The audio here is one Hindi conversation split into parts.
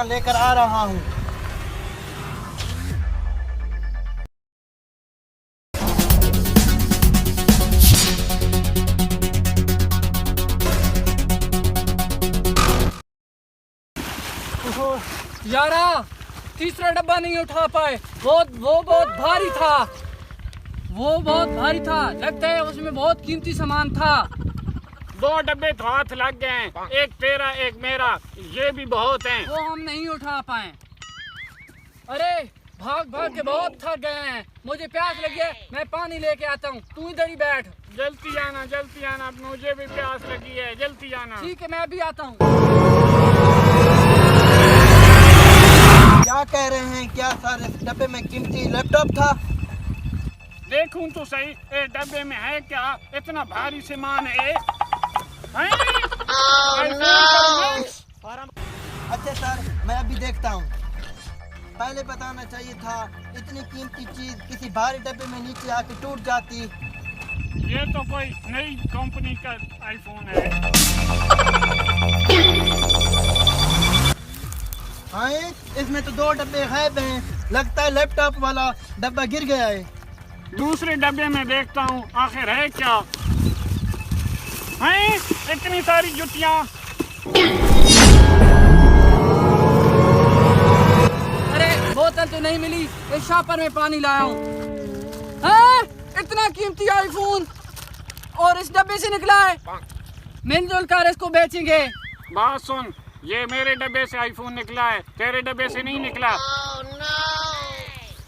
यहाँ लेकर आ रहा हूँ। यारा, तीसरा डब्बा नहीं उठा पाए। वो बहुत भारी था। वो बहुत भारी था। लगता है उसमें बहुत कीमती सामान था। 2 डब्बे तो हाथ लग गए हैं, एक तेरा एक मेरा, ये भी बहुत हैं। वो हम नहीं उठा पाए। अरे भाग भाग के बहुत थक गए हैं। मुझे प्यास लगी है, मैं पानी लेके आता हूँ। तू इधर ही बैठ। जल्दी आना, मुझे भी प्यास लगी है, जल्दी आना। ठीक है, मैं भी आता हूँ। क्या कह रहे हैं? क्या सर इस डब्बे में कीमती लैपटॉप था? देखूं तो सही, ए डब्बे में है क्या? इतना भारी सामान है। अच्छा सर, मैं अभी देखता हूँ। पहले बताना चाहिए था, इतनी कीमती चीज किसी भारी डब्बे में नीचे आके टूट जाती। ये तो कोई नई कंपनी का आईफोन है। हाँ, इसमें तो 2 डब्बे गायब हैं। लगता है लैपटॉप वाला डब्बा गिर गया है। दूसरे डब्बे में देखता हूँ आखिर है क्या। हैं, इतनी सारी जुतियाँ। अरे बोतल तो नहीं मिली, इस शॉपर में पानी लाया हूँ। हाँ, इतना कीमती आईफोन और इस डब्बे से निकला है। मिलजुल कर इसको बेचेंगे। बात सुन, ये मेरे डब्बे से आईफोन निकला है, तेरे डब्बे से नहीं निकला।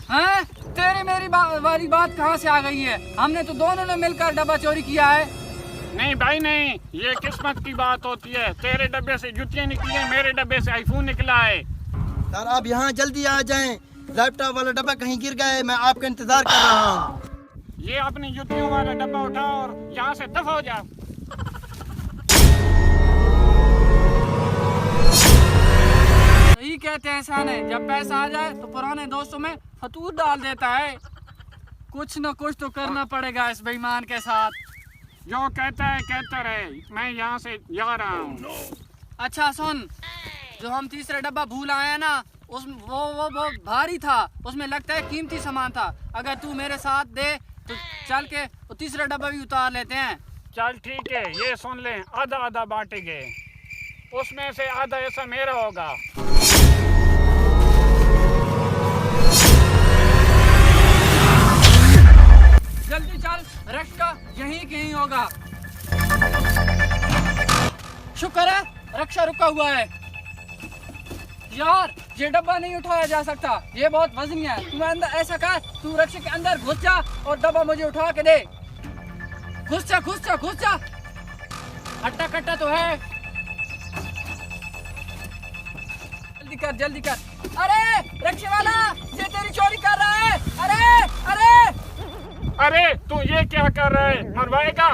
हाँ, तेरे मेरी वाली बात कहाँ से आ गई है? हमने तो दोनों ने मिलकर डब्बा चोरी किया है। नहीं भाई नहीं, ये किस्मत की बात होती है। तेरे डब्बे से जुतियाँ निकली हैं, मेरे डब्बे से आईफोन निकला है। सर आप यहाँ जल्दी आ जाएं। लैपटॉप वाला डब्बा कहीं गिर गया है, मैं आपका इंतजार कर रहा हूँ। ये अपनी जुतियों वाला डब्बा उठा और यहाँ से दफा हो जा। सही कहते हैं साने, जब पैसा आ जाए तो पुराने दोस्तों में फतूर डाल देता है। कुछ न कुछ तो करना पड़ेगा इस बेईमान के साथ। जो कहता है कहता रहे, मैं यहाँ से जा रहा हूँ। अच्छा सुन, जो हम तीसरा डब्बा भूल आए हैं ना, उस वो बहुत भारी था। उसमें लगता है कीमती सामान था। अगर तू मेरे साथ दे तो चल के वो तीसरा डब्बा भी उतार लेते हैं। चल ठीक है, ये सुन लें, आधा आधा बांटेंगे। उसमें से आधा ऐसा मेरा होगा। जल्दी चल, रक्षा यहीं कहीं होगा। शुक्र है रक्षा रुका हुआ है। यार, ये डब्बा नहीं उठाया जा सकता, ये बहुत वजनी है। तू अंदर ऐसा कर, तू रक्षा के अंदर घुस जा और डब्बा मुझे उठा के दे। घुस जा। हट्टा कट्टा तो है। जल्दी कर। अरे रक्षा वाला, ये तेरी चोरी कर रहा है। अरे अरे तू ये क्या कर रहा है? मरवाएगा?